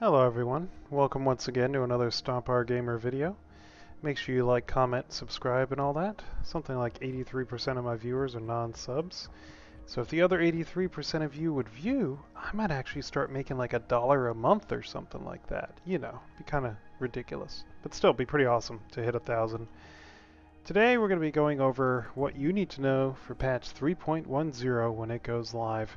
Hello everyone, welcome once again to another Stomp Gamer video. Make sure you like, comment, subscribe and all that. Something like 83% of my viewers are non-subs. So if the other 83% of you would view, I might actually start making like $1 a month or something like that. You know, be kind of ridiculous. But still be pretty awesome to hit 1,000. Today we're going to be going over what you need to know for patch 3.10 when it goes live.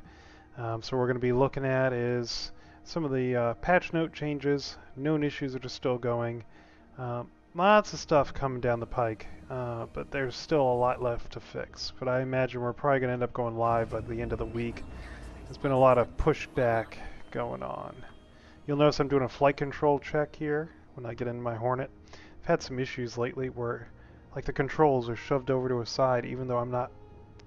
So we're going to be looking at is some of the patch note changes, known issues that are still going, lots of stuff coming down the pike, but there's still a lot left to fix. But I imagine we're probably going to end up going live by the end of the week. There's been a lot of pushback going on. You'll notice I'm doing a flight control check here when I get in my Hornet. I've had some issues lately where like the controls are shoved over to a side even though I'm not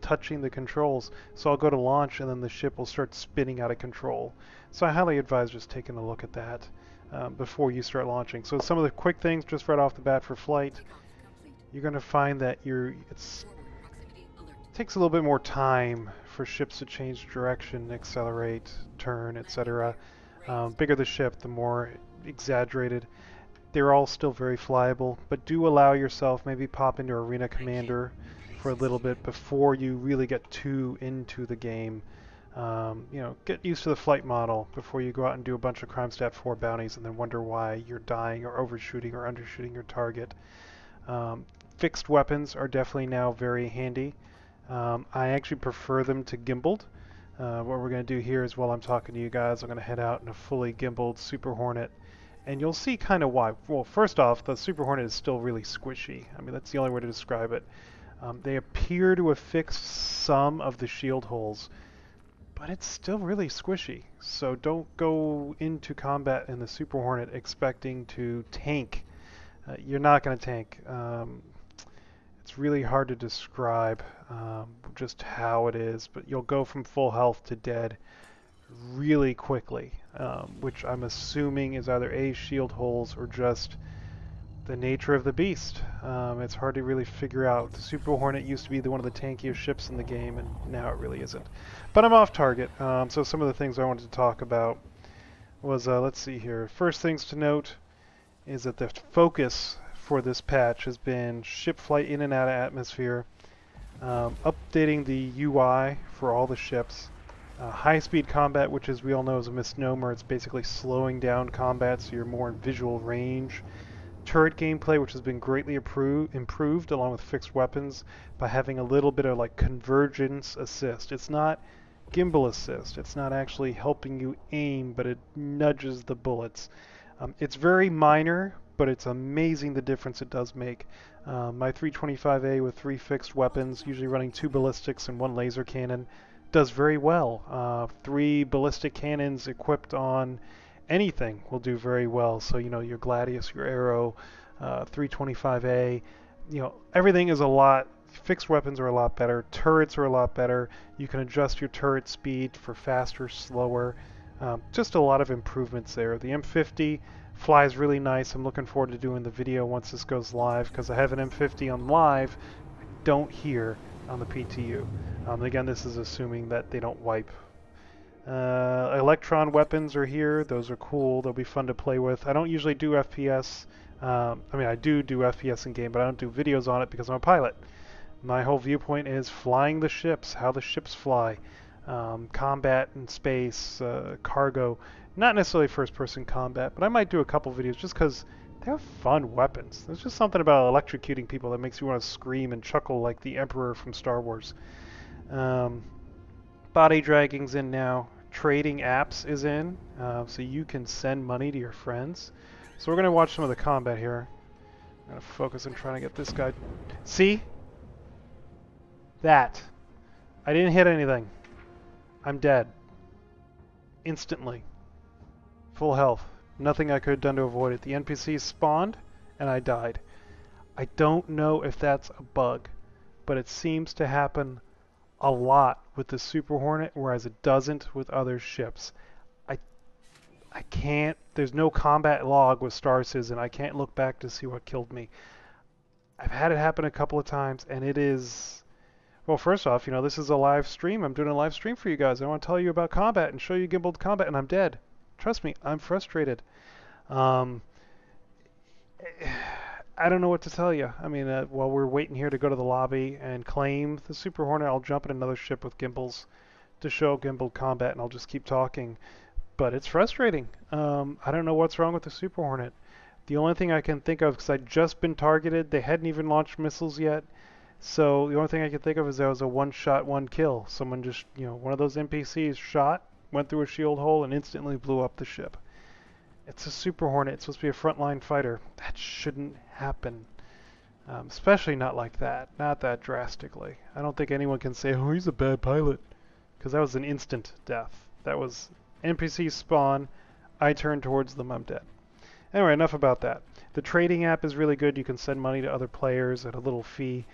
touching the controls, so I'll go to launch and then the ship will start spinning out of control. So I highly advise just taking a look at that before you start launching. So some of the quick things just right off the bat for flight, you're going to find that it takes a little bit more time for ships to change direction, accelerate, turn, etc. Bigger the ship, the more exaggerated. They're all still very flyable, but do allow yourself maybe pop into Arena Commander for a little bit before you really get too into the game. You know, get used to the flight model before you go out and do a bunch of Crime Stat 4 bounties and then wonder why you're dying or overshooting or undershooting your target. Fixed weapons are definitely now very handy. I actually prefer them to gimbaled. What we're going to do here is while I'm talking to you guys, I'm going to head out in a fully gimbaled Super Hornet. And you'll see kind of why. Well, first off, the Super Hornet is still really squishy. I mean, that's the only way to describe it. They appear to have fixed some of the shield holes, but it's still really squishy. So don't go into combat in the Super Hornet expecting to tank. You're not going to tank. It's really hard to describe just how it is, but you'll go from full health to dead really quickly, which I'm assuming is either A, shield holes, or just the nature of the beast. It's hard to really figure out. The Super Hornet used to be one of the tankiest ships in the game, and now it really isn't. But I'm off target, so some of the things I wanted to talk about was, let's see here. First things to note is that the focus for this patch has been ship flight in and out of atmosphere, updating the UI for all the ships, high-speed combat, which as we all know is a misnomer. It's basically slowing down combat so you're more in visual range. Turret gameplay, which has been greatly improved along with fixed weapons by having a little bit of like convergence assist. It's not gimbal assist. It's not actually helping you aim, but it nudges the bullets. It's very minor, but it's amazing the difference it does make. My 325A with 3 fixed weapons, usually running 2 ballistics and 1 laser cannon, does very well. 3 ballistic cannons equipped on anything will do very well. So, you know, your Gladius, your Arrow, 325A, you know, everything is a lot. Fixed weapons are a lot better. Turrets are a lot better. You can adjust your turret speed for faster, slower. Just a lot of improvements there. The M50 flies really nice. I'm looking forward to doing the video once this goes live because I have an M50 on live. I don't hear on the PTU. Again, this is assuming that they don't wipe. Electron weapons are here. Those are cool. They'll be fun to play with. I don't usually do FPS. I mean, I do FPS in game, but I don't do videos on it because I'm a pilot. My whole viewpoint is flying the ships, how the ships fly, combat in space, cargo. Not necessarily first-person combat, but I might do a couple videos just because they have fun weapons. There's just something about electrocuting people that makes you want to scream and chuckle like the Emperor from Star Wars. Body dragging's in now. Trading apps is in, so you can send money to your friends. So we're going to watch some of the combat here. I'm going to focus on trying to get this guy. See? That. I didn't hit anything. I'm dead. Instantly. Full health. Nothing I could have done to avoid it. The NPCs spawned, and I died. I don't know if that's a bug, but it seems to happen a lot with the Super Hornet, whereas it doesn't with other ships. I can't, there's no combat log with Star Citizen. I can't look back to see what killed me. I've had it happen a couple of times, and it is, well, first off, you know, this is a live stream. I'm doing a live stream for you guys. I want to tell you about combat and show you gimbaled combat, and I'm dead. Trust me, I'm frustrated. Um, I don't know what to tell you. I mean, while we're waiting here to go to the lobby and claim the Super Hornet, I'll jump in another ship with gimbals to show gimbal combat, and I'll just keep talking. But it's frustrating. I don't know what's wrong with the Super Hornet. The only thing I can think of, because I'd just been targeted, they hadn't even launched missiles yet. So the only thing I can think of is that was a one-shot, one-kill. Someone just, one of those NPCs shot, went through a shield hole, and instantly blew up the ship. It's a Super Hornet. It's supposed to be a frontline fighter. That shouldn't happen. Especially not like that. Not that drastically. I don't think anyone can say, oh, he's a bad pilot. Because that was an instant death. That was NPC spawn. I turn towards them, I'm dead. Anyway, enough about that. The trading app is really good. You can send money to other players at a little fee.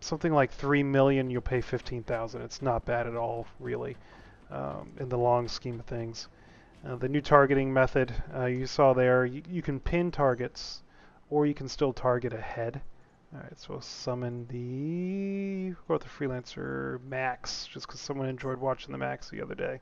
Something like 3 million, you'll pay 15,000. It's not bad at all, really, in the long scheme of things. The new targeting method you saw there, you can pin targets, or you can still target ahead. Alright, so we'll summon the Freelancer Max, just because someone enjoyed watching the Max the other day.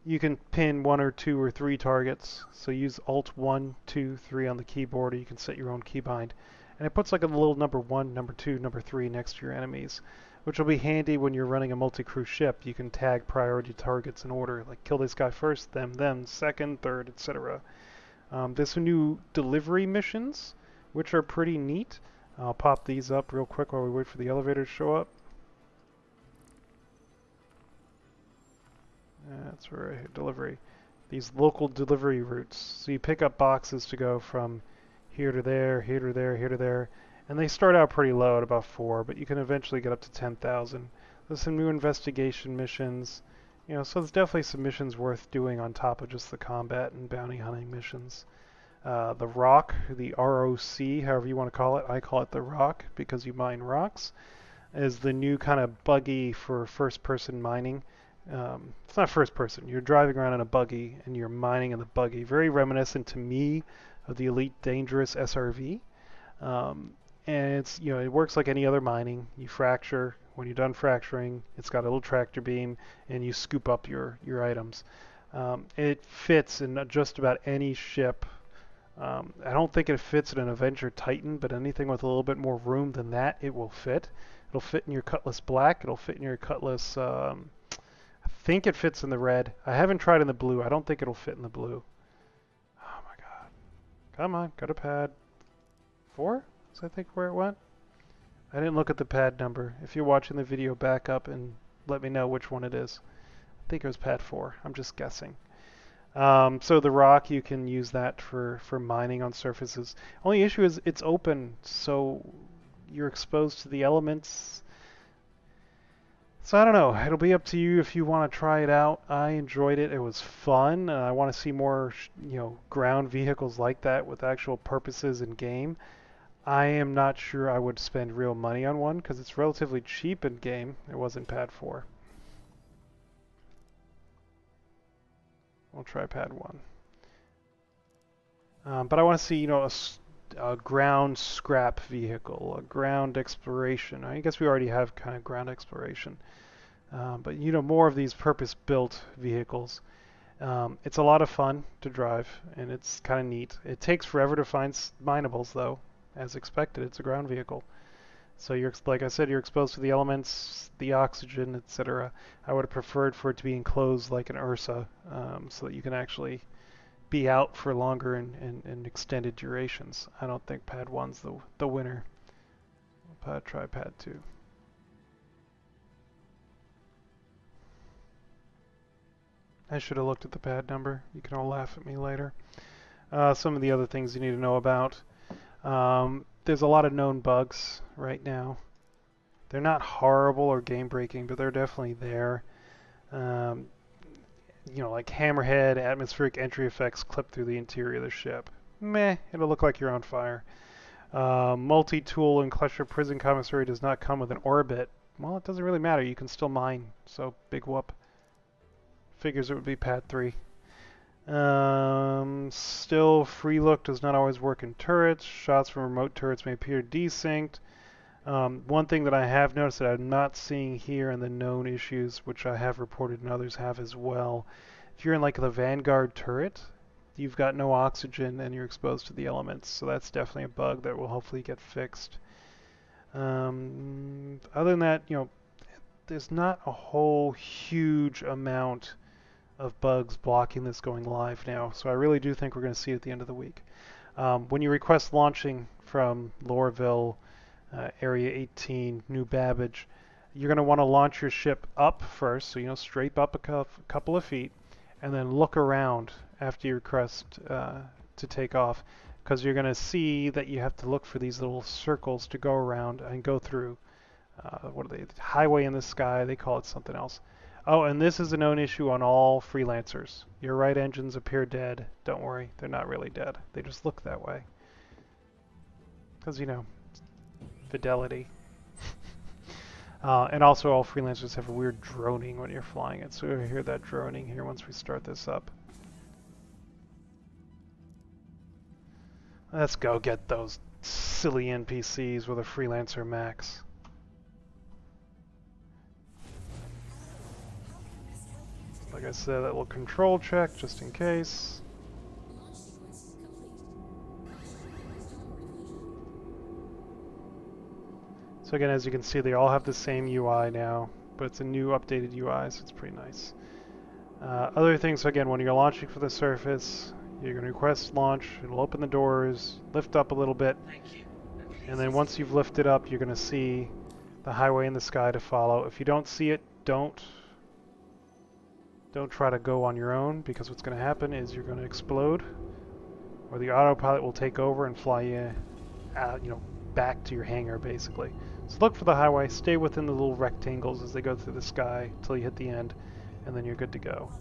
You can pin 1 or 2 or 3 targets, so use Alt 1, 2, 3 on the keyboard, or you can set your own keybind. And it puts like a little number 1, number 2, number 3 next to your enemies, which will be handy when you're running a multi-crew ship. You can tag priority targets in order, like kill this guy first, them, second, third, etc. There's some new delivery missions, which are pretty neat. I'll pop these up real quick while we wait for the elevator to show up. That's right, delivery. These local delivery routes. So you pick up boxes to go from here to there, here to there, here to there. And they start out pretty low at about 4, but you can eventually get up to 10,000. There's some new investigation missions. So there's definitely some missions worth doing on top of just the combat and bounty hunting missions. The Rock, the ROC, however you want to call it, I call it the Rock because you mine rocks, is the new kind of buggy for first-person mining. It's not first person. You're driving around in a buggy and you're mining in the buggy. Very reminiscent to me of the Elite Dangerous SRV. And it's, it works like any other mining. You fracture. When you're done fracturing, it's got a little tractor beam and you scoop up your items. It fits in just about any ship. I don't think it fits in an Avenger Titan, but anything with a little bit more room than that, it will fit. It'll fit in your Cutlass Black. It'll fit in your Cutlass... I think it fits in the red. I haven't tried in the blue. I don't think it'll fit in the blue. Oh my god. Come on, go to pad 4? Is I think where it went? I didn't look at the pad number. If you're watching the video, back up and let me know which one it is. I think it was pad 4. I'm just guessing. So the Rock, you can use that for mining on surfaces. Only issue is it's open, so you're exposed to the elements. So I don't know. It'll be up to you if you want to try it out. I enjoyed it. It was fun. I want to see more, ground vehicles like that with actual purposes in game. I am not sure I would spend real money on one because it's relatively cheap in game. It was in pad 4. We'll try pad 1. But I want to see, a ground scrap vehicle, a ground exploration. I guess we already have kind of ground exploration. But more of these purpose-built vehicles. It's a lot of fun to drive, and it's kind of neat. It takes forever to find minables, though, as expected. It's a ground vehicle. So like I said, you're exposed to the elements, the oxygen, etc. I would have preferred for it to be enclosed like an Ursa, so that you can actually be out for longer and extended durations. I don't think pad 1's the winner. We'll try pad 2. I should have looked at the pad number. You can all laugh at me later. Some of the other things you need to know about. There's a lot of known bugs right now. They're not horrible or game-breaking, but they're definitely there. Like hammerhead, atmospheric entry effects clip through the interior of the ship. Meh, it'll look like you're on fire. Multi-tool and cluster prison commissary does not come with an orbit. Well, it doesn't really matter. You can still mine, so big whoop. Figures it would be pad 3. Still, free look does not always work in turrets. Shots from remote turrets may appear desynced. One thing that I have noticed that I'm not seeing here in the known issues, which I have reported and others have as well, if you're in like the Vanguard turret, you've got no oxygen and you're exposed to the elements, so that's definitely a bug that will hopefully get fixed. Other than that, there's not a whole huge amount of bugs blocking this going live now, so I really do think we're going to see it at the end of the week. When you request launching from Lorville, Area 18, New Babbage, you're going to want to launch your ship up first, so straight up a couple of feet, and then look around after you request to take off, because you're going to see that you have to look for these little circles to go around and go through. What are they? Highway in the sky. They call it something else. Oh, and this is a known issue on all Freelancers. Your right engines appear dead. Don't worry, they're not really dead. They just look that way. Because, fidelity. And also all Freelancers have a weird droning when you're flying it. So you'll hear that droning here once we start this up. Let's go get those silly NPCs with a Freelancer max. Like I said, that little control check just in case. So again, as you can see, they all have the same UI now, but it's a new updated UI, so it's pretty nice. Other things, so again, when you're launching for the surface, you're going to request launch, it'll open the doors, lift up a little bit, and then once you've lifted up, you're going to see the highway in the sky to follow. If you don't see it, don't try to go on your own, because what's going to happen is you're going to explode, or the autopilot will take over and fly you out, back to your hangar, basically. So look for the highway, stay within the little rectangles as they go through the sky until you hit the end, and then you're good to go.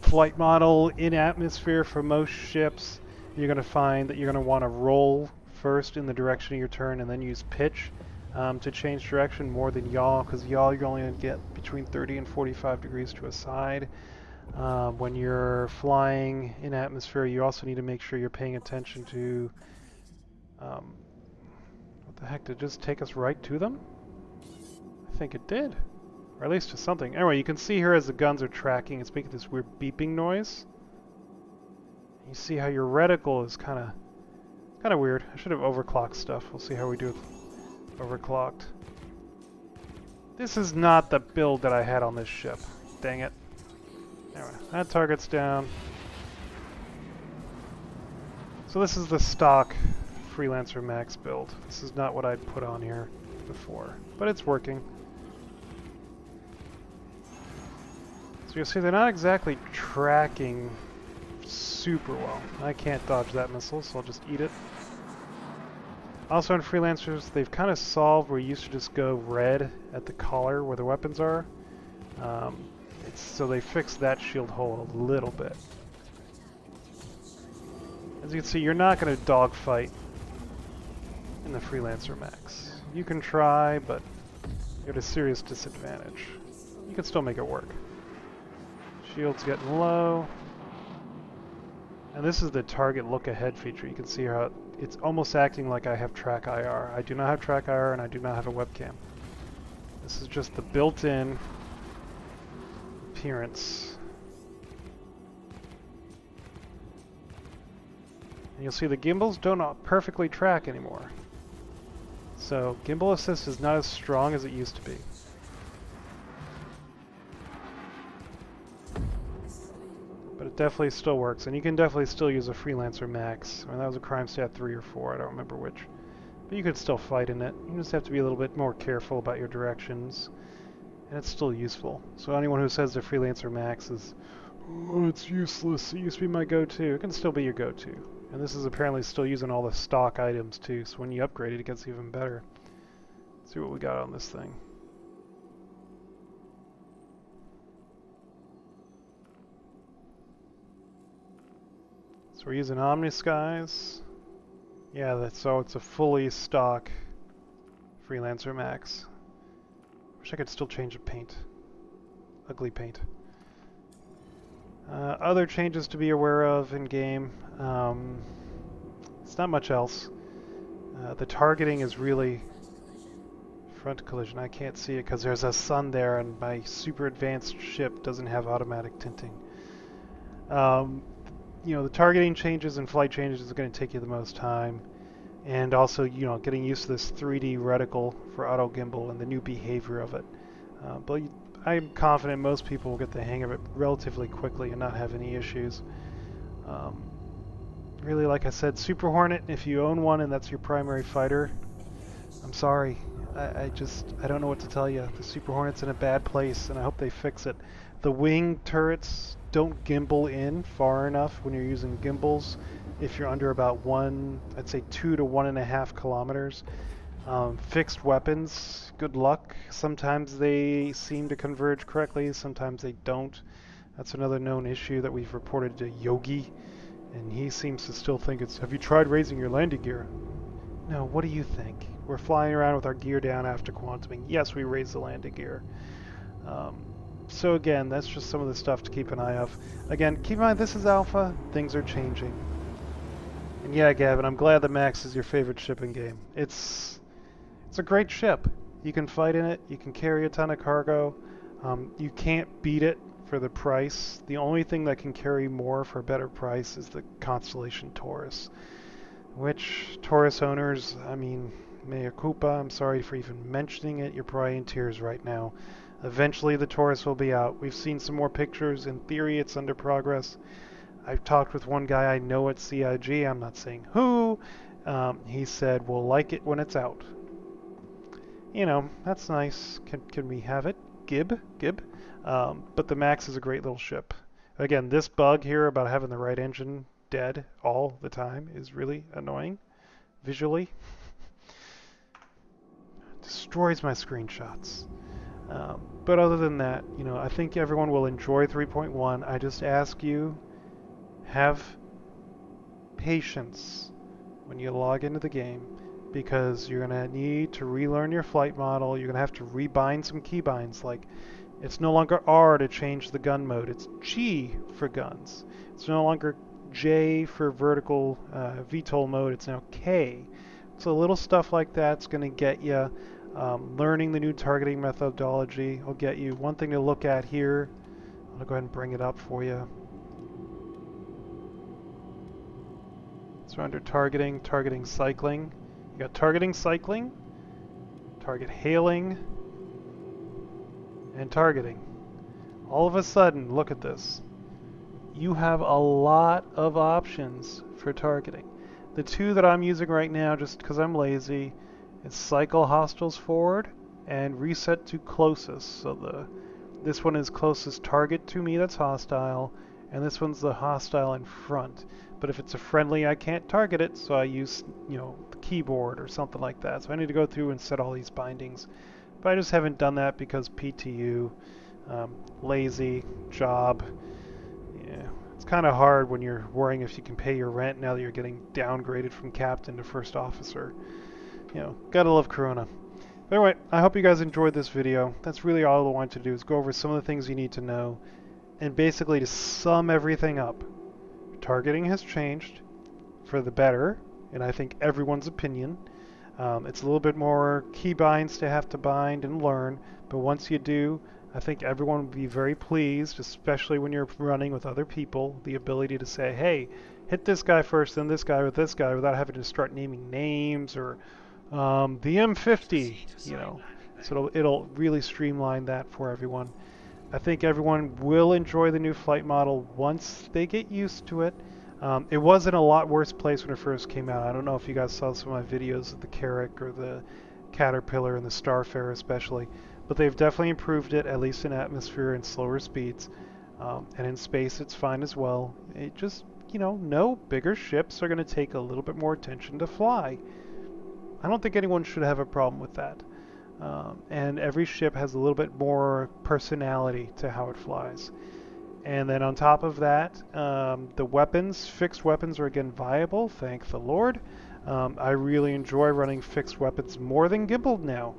Flight model in atmosphere for most ships, you're going to find that you're going to want to roll first in the direction of your turn and then use pitch to change direction more than yaw, because yaw you're only going to get between 30 and 45 degrees to a side. When you're flying in atmosphere, you also need to make sure you're paying attention to what the heck, did it just take us right to them? I think it did. Or at least to something. Anyway, you can see here as the guns are tracking, it's making this weird beeping noise. You see how your reticle is kind of weird. I should have overclocked stuff. We'll see how we do with overclocked. This is not the build that I had on this ship. Dang it. Anyway, that target's down. So this is the stock Freelancer Max build. This is not what I'd put on here before, but it's working. So you'll see they're not exactly tracking super well. I can't dodge that missile, so I'll just eat it. Also in Freelancers, they've kind of solved where you used to just go red at the collar where the weapons are. So they fixed that shield hole a little bit. As you can see, you're not going to dogfight in the Freelancer Max. You can try, but you're at a serious disadvantage. You can still make it work. Shield's getting low. And this is the target look ahead feature. You can see how it's almost acting like I have track IR. I do not have track IR and I do not have a webcam. This is just the built-in appearance. And you'll see the gimbals don't perfectly track anymore. So gimbal assist is not as strong as it used to be. But it definitely still works, and you can definitely still use a Freelancer Max. I mean, that was a crime stat 3 or 4, I don't remember which. But you could still fight in it. You just have to be a little bit more careful about your directions. And it's still useful. So anyone who says the Freelancer Max is, oh, it's useless, it used to be my go-to, it can still be your go-to. And this is apparently still using all the stock items too, so when you upgrade it, it gets even better. Let's see what we got on this thing. So we're using Omniskies. Yeah, so it's a fully stock Freelancer Max. Wish I could still change the paint. Ugly paint. Other changes to be aware of in game. It's not much else. The targeting is really front collision. I can't see it because there's a sun there and my super advanced ship doesn't have automatic tinting. You know, the targeting changes and flight changes is going to take you the most time. And also, you know, getting used to this 3D reticle for auto gimbal and the new behavior of it. But I'm confident most people will get the hang of it relatively quickly and not have any issues. Really, like I said, Super Hornet, if you own one and that's your primary fighter, I'm sorry. I don't know what to tell you. The Super Hornet's in a bad place, and I hope they fix it. The wing turrets don't gimbal in far enough when you're using gimbals. If you're under about I'd say 2 to 1.5 kilometers. Fixed weapons, good luck. Sometimes they seem to converge correctly, sometimes they don't. That's another known issue that we've reported to Yogi, and he seems to still think it's, have you tried raising your landing gear? No, what do you think? We're flying around with our gear down after quantuming. Yes, we raised the landing gear. So again, that's just some of the stuff to keep an eye of. Again, keep in mind this is alpha, things are changing. And yeah, Gavin, I'm glad that Max is your favorite shipping game. It's a great ship. You can fight in it, you can carry a ton of cargo. You can't beat it for the price. The only thing that can carry more for a better price is the Constellation Taurus. Which Taurus owners, I mean, mea culpa, I'm sorry for even mentioning it, you're probably in tears right now. Eventually the Taurus will be out. We've seen some more pictures. In theory, it's under progress. I've talked with one guy I know at CIG, I'm not saying who. He said, we'll like it when it's out. You know, that's nice. Can we have it? Gib. But the Max is a great little ship. Again, this bug here about having the right engine dead all the time is really annoying visually. Destroys my screenshots. But other than that, you know, I think everyone will enjoy 3.1. I just ask you, have patience when you log into the game, because you're going to need to relearn your flight model. You're going to have to rebind some keybinds. Like, it's no longer R to change the gun mode. It's G for guns. It's no longer J for vertical VTOL mode. It's now K. So little stuff like that's going to get you. Learning the new targeting methodology will get you. One thing to look at here, I'll go ahead and bring it up for you. So under targeting, targeting cycling. You got targeting cycling, target hailing, and targeting. All of a sudden, look at this. You have a lot of options for targeting. The two that I'm using right now, just because I'm lazy, is cycle hostiles forward and reset to closest. So this one is closest target to me that's hostile, and this one's the hostile in front. But if it's a friendly, I can't target it, so I use, you know, the keyboard or something like that. So I need to go through and set all these bindings. But I just haven't done that because PTU, lazy, job. Yeah, it's kind of hard when you're worrying if you can pay your rent now that you're getting downgraded from captain to first officer. You know, gotta love Corona. But anyway, I hope you guys enjoyed this video. That's really all I wanted to do, is go over some of the things you need to know. And basically to sum everything up, targeting has changed for the better, in I think everyone's opinion. It's a little bit more keybinds to have to bind and learn, but once you do, I think everyone will be very pleased, especially when you're running with other people, the ability to say, hey, hit this guy first, then this guy with this guy, without having to start naming names or the M50, you know. So it'll really streamline that for everyone. I think everyone will enjoy the new flight model once they get used to it. It was in a lot worse place when it first came out. I don't know if you guys saw some of my videos of the Carrack or the Caterpillar and the Starfarer especially, but they've definitely improved it, at least in atmosphere and slower speeds. And in space it's fine as well. It just, you know, no, bigger ships are going to take a little bit more attention to fly. I don't think anyone should have a problem with that. And every ship has a little bit more personality to how it flies. And then on top of that, the weapons, fixed weapons are again viable, thank the Lord. I really enjoy running fixed weapons more than gimbaled now.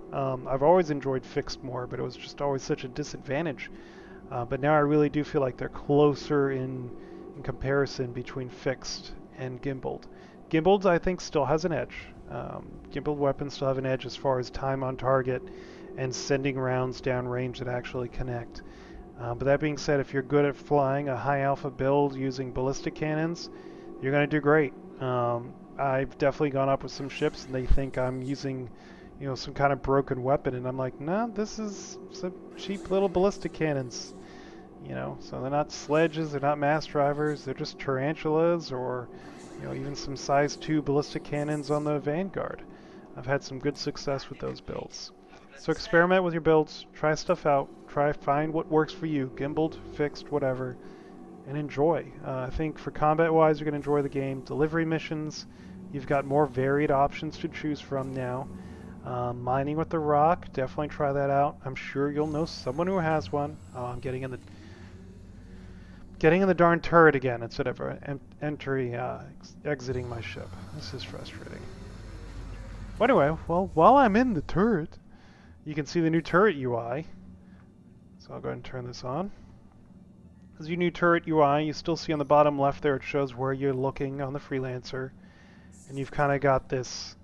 I've always enjoyed fixed more, but it was just always such a disadvantage. But now I really do feel like they're closer in comparison between fixed and gimbaled. Gimbaled, I think, still has an edge. Gimbaled weapons still have an edge as far as time on target and sending rounds downrange that actually connect. But that being said, if you're good at flying a high alpha build using ballistic cannons, you're going to do great. I've definitely gone up with some ships and they think I'm using, you know, some kind of broken weapon, and I'm like, no, this is some cheap little ballistic cannons. You know, so they're not sledges, they're not mass drivers, they're just tarantulas or, you know, even some size 2 ballistic cannons on the Vanguard. I've had some good success with those builds. So experiment with your builds, try stuff out, find what works for you, gimbaled, fixed, whatever, and enjoy. I think for combat-wise, you're going to enjoy the game. Delivery missions, you've got more varied options to choose from now. Mining with the rock, definitely try that out. I'm sure you'll know someone who has one. Oh, I'm getting in the darn turret again instead of exiting my ship. This is frustrating. But anyway, well, while I'm in the turret, you can see the new turret UI. So I'll go ahead and turn this on. As your new turret UI, you still see on the bottom left there, it shows where you're looking on the Freelancer. And you've kind of got this,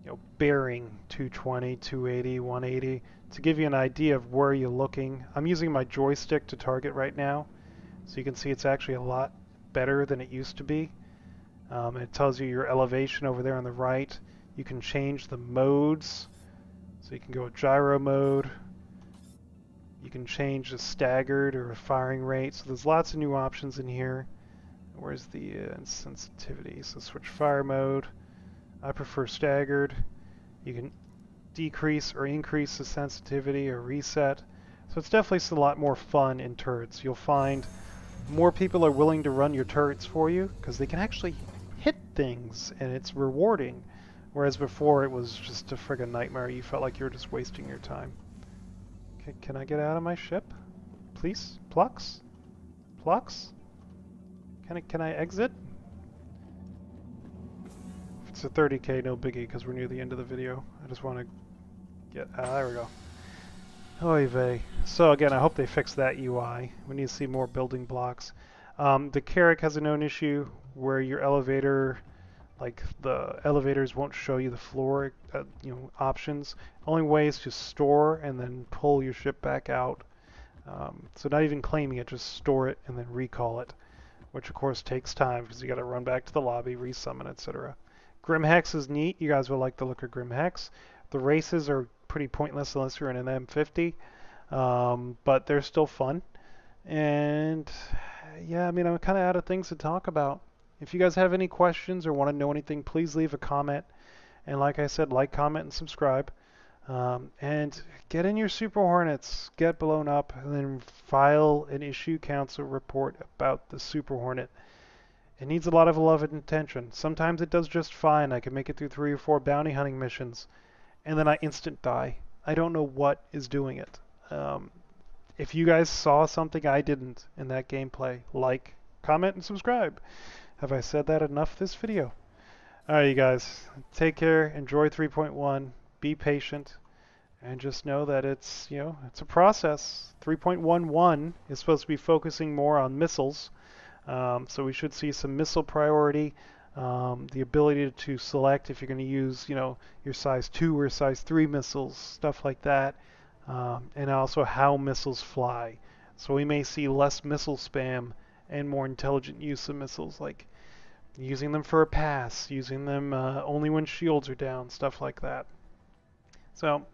you know, bearing 220, 280, 180 to give you an idea of where you're looking. I'm using my joystick to target right now. So you can see it's actually a lot better than it used to be. It tells you your elevation over there on the right. You can change the modes. So you can go with gyro mode. You can change the staggered or firing rate. So there's lots of new options in here. Where's the sensitivity? So switch fire mode. I prefer staggered. You can decrease or increase the sensitivity or reset. So it's definitely a lot more fun in turrets. You'll find more people are willing to run your turrets for you because they can actually hit things and it's rewarding. Whereas before it was just a friggin' nightmare. You felt like you were just wasting your time. Okay, can I get out of my ship? Please? Plux? Plux? Can I exit? If it's a 30k, no biggie because we're near the end of the video. I just want to get... there we go. Oy vey. So again, I hope they fix that UI. We need to see more building blocks. The Carrack has a known issue where your elevator, like the elevators won't show you the floor, you know, options. Only way is to store and then pull your ship back out. So not even claiming it, just store it and then recall it, which of course takes time because you got to run back to the lobby, resummon, etc. Grim Hex is neat. You guys will like the look of Grim Hex. The races are pretty pointless unless you're in an M50, but they're still fun. And yeah, I mean, I'm kind of out of things to talk about. If you guys have any questions or want to know anything, please leave a comment. And like I said, like, comment, and subscribe. And get in your Super Hornets, get blown up, and then file an issue council report about the Super Hornet. It needs a lot of love and attention. Sometimes it does just fine. I can make it through 3 or 4 bounty hunting missions, and then I instant die. I don't know what is doing it. If you guys saw something I didn't in that gameplay, like, comment, and subscribe. Have I said that enough this video? Alright, you guys, take care, enjoy 3.1, be patient, and just know that it's, you know, it's a process. 3.11 is supposed to be focusing more on missiles, so we should see some missile priority, the ability to select if you're going to use, you know, your size 2 or size 3 missiles, stuff like that, and also how missiles fly. So we may see less missile spam and more intelligent use of missiles, like using them for a pass, using them only when shields are down, stuff like that. So